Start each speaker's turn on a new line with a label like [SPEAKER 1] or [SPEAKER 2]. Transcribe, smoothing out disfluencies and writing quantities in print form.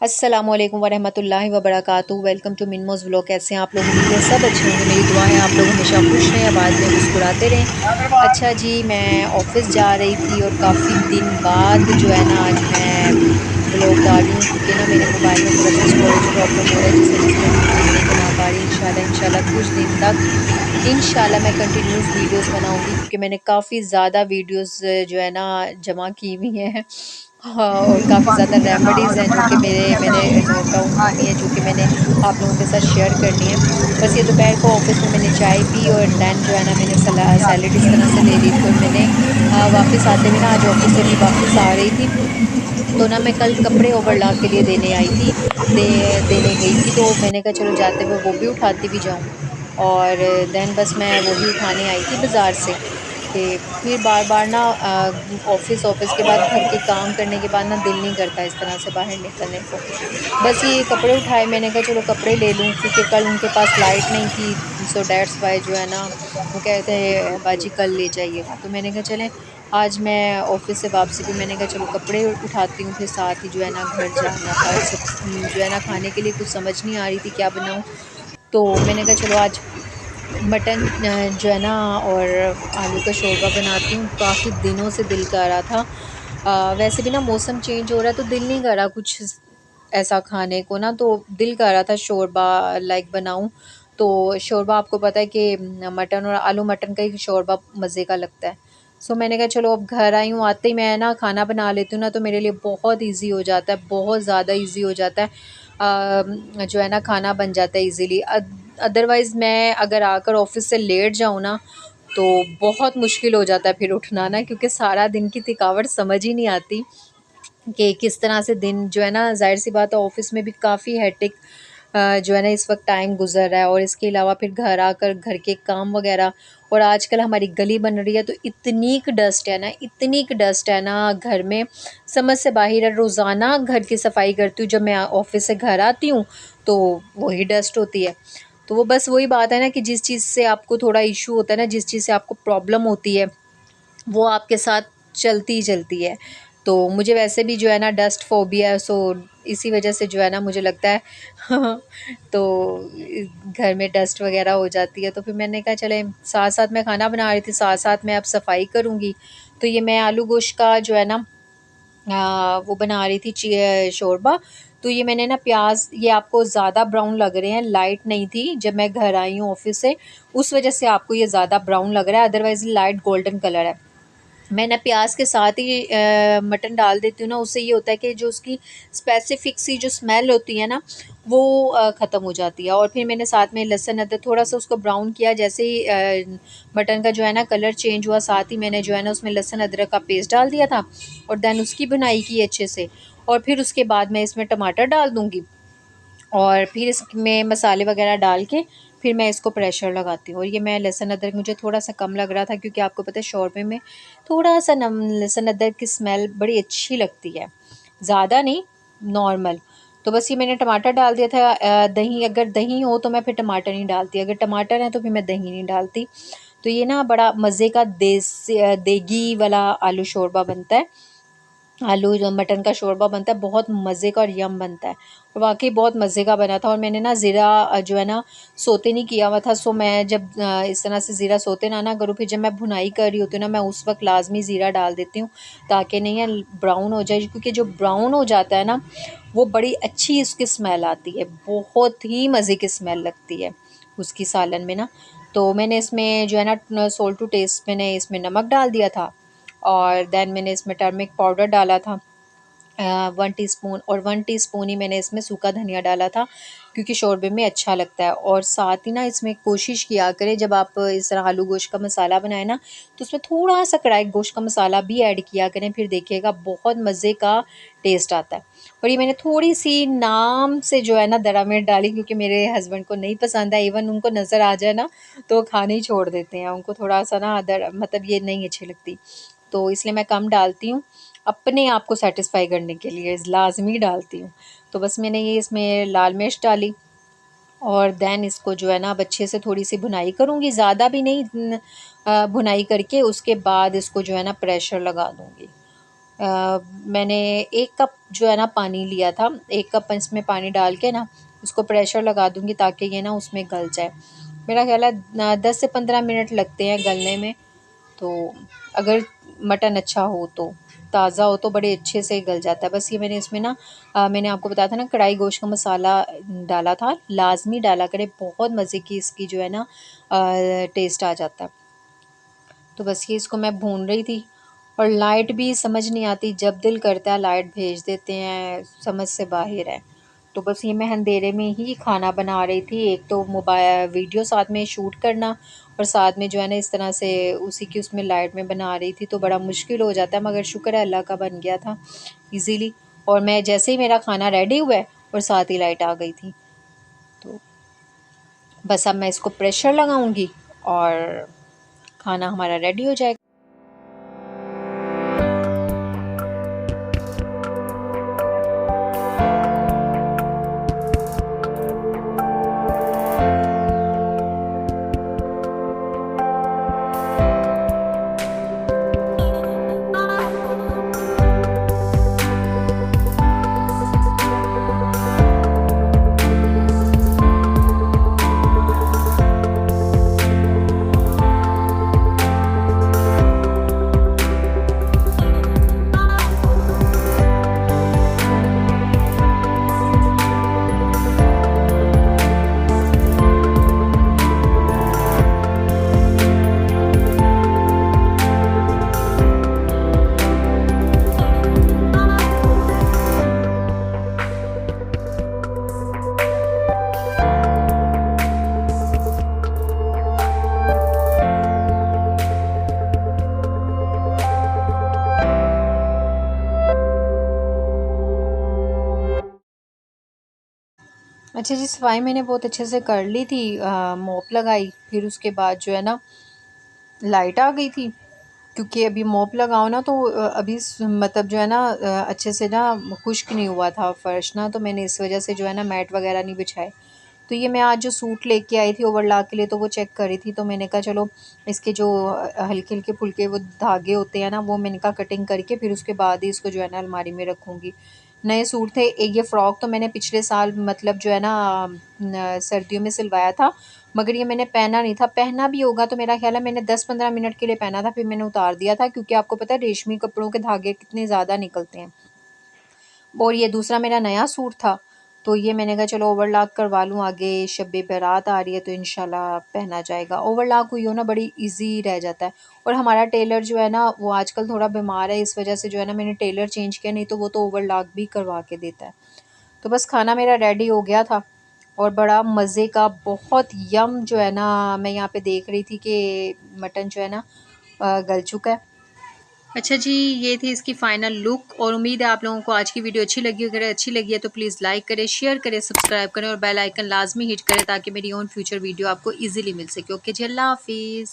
[SPEAKER 1] अस्सलामुअलैकुम वरहमतुल्लाहि वबरकातुहू। Welcome to Minmoz vlog. कैसे हैं आप लोग? उम्मीद है सब अच्छे होंगे। मेरी दुआ है आप लोग हमेशा खुश रहें, आबाद में, मुस्कुराते रहें। अच्छा जी, मैं ऑफ़िस जा रही थी और काफ़ी दिन बाद जो है ना आज मैं व्लॉग डाल रही हूँ, क्योंकि ना मेरे मोबाइल में थोड़ा सा स्टोरेज प्रॉब्लम हो रहा है, जिस वजह से मैं वीडियोस नहीं बना पा रही। इंशाल्लाह कुछ दिन तक मैं कंटिन्यूस वीडियोस बनाऊंगी, क्योंकि मैंने काफ़ी ज़्यादा वीडियोस जो है ना जमा की हुई हैं। हाँ, और काफ़ी ज़्यादा रेमेडीज़ हैं जो कि मैंने नोट डाउन की हुई हैं, जो कि मैंने आप लोगों के साथ शेयर करनी है। बस ये दोपहर को ऑफ़िस में मैंने चाय पी और देन जो है ना मैंने सैलेड इस तरह से ले ली थी, और मैंने वापस आते हुए ना आज ऑफ़िस से भी वापस आ रही थी, तो ना मैं कल कपड़े ओवरलॉक के लिए देने आई थी, देने गई थी, तो मैंने कहा चलो जाते हुए वो भी उठाती भी जाऊँ। और देन बस मैं वो भी उठाने आई थी बाज़ार से, कि फिर बार-बार ना ऑफ़िस ऑफ़िस के बाद घर के काम करने के बाद ना दिल नहीं करता इस तरह से बाहर निकलने को। बस ये कपड़े उठाए, मैंने कहा चलो कपड़े ले लूँ, क्योंकि कल उनके पास लाइट नहीं थी, सो दैट्स व्हाई जो है ना वो कह रहे थे बाजी कल ले जाइएगा। तो मैंने कहा चलें, आज मैं ऑफ़िस से वापसी पे मैंने कहा चलो कपड़े उठाती हूँ, फिर साथ ही जो है ना घर जाना था। जो है ना खाने के लिए कुछ समझ नहीं आ रही थी क्या बनाऊँ, तो मैंने कहा चलो आज मटन जो है ना और आलू का शोरबा बनाती हूँ। काफ़ी दिनों से दिल कर रहा था। वैसे भी ना मौसम चेंज हो रहा है, तो दिल नहीं कर रहा कुछ ऐसा खाने को ना, तो दिल कर रहा था शोरबा लाइक बनाऊँ। तो शोरबा आपको पता है कि मटन और आलू मटन का ही शोरबा मज़े का लगता है। सो मैंने कहा चलो अब घर आई हूँ, आते ही मैं ना खाना बना लेती हूँ ना, तो मेरे लिए बहुत ईज़ी हो जाता है, बहुत ज़्यादा ईज़ी हो जाता है। जो है ना खाना बन जाता है ईज़िली। अदरवाइज़ मैं अगर आकर ऑफ़िस से लेट जाऊँ ना, तो बहुत मुश्किल हो जाता है फिर उठना ना, क्योंकि सारा दिन की थकावट समझ ही नहीं आती कि किस तरह से दिन जो है ना, ज़ाहिर-सी बात है ऑफ़िस में भी काफ़ी हेक्टिक जो है ना इस वक्त टाइम गुजर रहा है, और इसके अलावा फिर घर आकर घर के काम वगैरह। और आजकल हमारी गली बन रही है, तो इतनी क डस्ट है ना, इतनी क डस्ट है ना घर में, समझ से बाहर है। रोज़ाना घर की सफाई करती हूँ, जब मैं ऑफिस से घर आती हूँ तो वही डस्ट होती है। तो वो बस वही बात है ना कि जिस चीज़ से आपको थोड़ा इशू होता है ना, जिस चीज़ से आपको प्रॉब्लम होती है, वो आपके साथ चलती ही चलती है। तो मुझे वैसे भी जो है ना डस्ट फ़ोबिया है, सो इसी वजह से जो है ना मुझे लगता है तो घर में डस्ट वग़ैरह हो जाती है। तो फिर मैंने कहा चले, साथ-साथ मैं खाना बना रही थी, साथ-साथ मैं अब सफाई करूँगी। तो ये मैं आलू गोश्त का जो है ना वो बना रही थी शोरबा। तो ये मैंने ना प्याज़, ये आपको ज़्यादा ब्राउन लग रहे हैं, लाइट नहीं थी जब मैं घर आई हूँ ऑफ़िस से, उस वजह से आपको ये ज़्यादा ब्राउन लग रहा है, अदरवाइज़ लाइट गोल्डन कलर है। मैं ना प्याज के साथ ही मटन डाल देती हूँ ना, उससे ये होता है कि जो उसकी स्पेसिफिक सी जो स्मेल होती है ना, वो ख़त्म हो जाती है। और फिर मैंने साथ में लहसुन अदरक थोड़ा सा उसको ब्राउन किया, जैसे ही मटन का जो है ना कलर चेंज हुआ, साथ ही मैंने जो है ना उसमें लहसुन अदरक का पेस्ट डाल दिया था, और देन उसकी बुनाई की अच्छे से। और फिर उसके बाद मैं इसमें टमाटर डाल दूँगी, और फिर इसमें मसाले वगैरह डाल के फिर मैं इसको प्रेशर लगाती हूँ। और ये मैं लहसुन अदरक मुझे थोड़ा-सा कम लग रहा था, क्योंकि आपको पता है शौरबे में थोड़ा-सा नम लहसुन अदरक की स्मेल बड़ी अच्छी लगती है, ज़्यादा नहीं, नॉर्मल। तो बस ये मैंने टमाटर डाल दिया था। दही, अगर दही हो तो मैं फिर टमाटर नहीं डालती, अगर टमाटर है तो फिर मैं दही नहीं डालती। तो ये ना बड़ा मज़े का देगी वाला आलू शोरबा बनता है। आलू जो मटन का शोरबा बनता है, बहुत मज़े का और यम बनता है, और वाक़ई बहुत मज़े का बना था। और मैंने ना ज़ीरा जो है ना सोते नहीं किया हुआ था, सो मैं जब इस तरह से ज़ीरा सोते ना करूँ, फिर जब मैं भुनाई कर रही होती हूँ ना, मैं उस वक्त लाजमी ज़ीरा डाल देती हूँ, ताकि नहीं है ब्राउन हो जाए, क्योंकि जो ब्राउन हो जाता है ना, वो बड़ी अच्छी उसकी स्मेल आती है, बहुत ही मज़े की स्मेल लगती है उसकी सालन में ना। तो मैंने इसमें जो है ना सोल्ट टू टेस्ट मैंने इसमें नमक डाल दिया था, और देन मैंने इसमें टर्मरिक पाउडर डाला था 1 टीस्पून, और 1 टीस्पून ही मैंने इसमें सूखा धनिया डाला था, क्योंकि शोरबे में अच्छा लगता है। और साथ ही ना इसमें कोशिश किया करें, जब आप इस तरह आलू गोश्त का मसाला बनाए ना, तो उसमें थोड़ा सा कढ़ाई गोश्त का मसाला भी ऐड किया करें, फिर देखिएगा बहुत मज़े का टेस्ट आता है। और ये मैंने थोड़ी सी नाम से जो है ना दरा मिर्च डाली, क्योंकि मेरे हस्बैंड को नहीं पसंद है, इवन उनको नज़र आ जाए ना तो वो खाना ही छोड़ देते हैं, उनको थोड़ा सा ना मतलब ये नहीं अच्छी लगती, तो इसलिए मैं कम डालती हूँ, अपने आप को सैटिस्फाई करने के लिए लाज़मी डालती हूँ। तो बस मैंने ये इसमें लाल मिर्च डाली, और देन इसको जो है ना अब अच्छे से थोड़ी सी भुनाई करूँगी, ज़्यादा भी नहीं, भुनाई करके उसके बाद इसको जो है ना प्रेशर लगा दूँगी। मैंने 1 कप जो है ना पानी लिया था, 1 कप इसमें पानी डाल के ना उसको प्रेशर लगा दूँगी ताकि ये ना उसमें गल जाए। मेरा ख़्याल है 10 से 15 मिनट लगते हैं गलने में। तो अगर मटन अच्छा हो तो, ताज़ा हो तो बड़े अच्छे से गल जाता है। बस ये मैंने इसमें ना मैंने आपको बताया था ना कढ़ाई गोश्त का मसाला डाला था, लाज़मी डाला करें, बहुत मज़े की इसकी जो है ना टेस्ट आ जाता है। तो बस ये इसको मैं भून रही थी और लाइट भी समझ नहीं आती, जब दिल करता है लाइट भेज देते हैं, समझ से बाहर है। तो बस ये मैं अंधेरे में ही खाना बना रही थी, एक तो मोबाइल वीडियो साथ में शूट करना और साथ में जो है ना इस तरह से उसी की उसमें लाइट में बना रही थी, तो बड़ा मुश्किल हो जाता है, मगर शुक्र है अल्लाह का बन गया था इजीली। और मैं जैसे ही मेरा खाना रेडी हुआ है और साथ ही लाइट आ गई थी, तो बस अब मैं इसको प्रेशर लगाऊंगी और खाना हमारा रेडी हो जाएगा। अच्छा जी, सफाई मैंने बहुत अच्छे से कर ली थी, मोप लगाई, फिर उसके बाद जो है ना लाइट आ गई थी, क्योंकि अभी मोप लगाओ ना तो अभी मतलब जो है ना अच्छे से ना खुश्क नहीं हुआ था फ़र्श ना, तो मैंने इस वजह से जो है ना मैट वगैरह नहीं बिछाए। तो ये मैं आज जो सूट लेके आई थी ओवरलॉक के लिए, तो वो चेक करी थी, तो मैंने कहा चलो इसके जो हल्के हल्के फुल्के वो धागे होते हैं ना, वो मैंने कहा कटिंग करके फिर उसके बाद ही इसको जो है ना अलमारी में रखूँगी। नए सूट थे, एक ये फ़्रॉक तो मैंने पिछले साल मतलब जो है ना सर्दियों में सिलवाया था, मगर ये मैंने पहना नहीं था, पहना भी होगा तो मेरा ख़्याल है मैंने 10-15 मिनट के लिए पहना था, फिर मैंने उतार दिया था, क्योंकि आपको पता है रेशमी कपड़ों के धागे कितने ज़्यादा निकलते हैं। और ये दूसरा मेरा नया सूट था, तो ये मैंने कहा चलो ओवरलॉक करवा लूँ, आगे शब बारात आ रही है तो इंशाल्लाह पहना जाएगा। ओवरलॉक हुई हो ना बड़ी इजी रह जाता है। और हमारा टेलर जो है ना वो आजकल थोड़ा बीमार है, इस वजह से जो है ना मैंने टेलर चेंज किया, नहीं तो वो तो ओवरलॉक भी करवा के देता है। तो बस खाना मेरा रेडी हो गया था और बड़ा मज़े का बहुत यम जो है ना, मैं यहाँ पे देख रही थी कि मटन जो है ना गल चुका है। अच्छा जी, ये थी इसकी फाइनल लुक और उम्मीद है आप लोगों को आज की वीडियो अच्छी लगी। अगर अच्छी लगी है तो प्लीज़ लाइक करें, शेयर करें, सब्सक्राइब करें और बेल आइकन लाजमी हिट करें ताकि मेरी ओन फ्यूचर वीडियो आपको इजीली मिल सके। ओके जी, अल्लाह हाफिज़।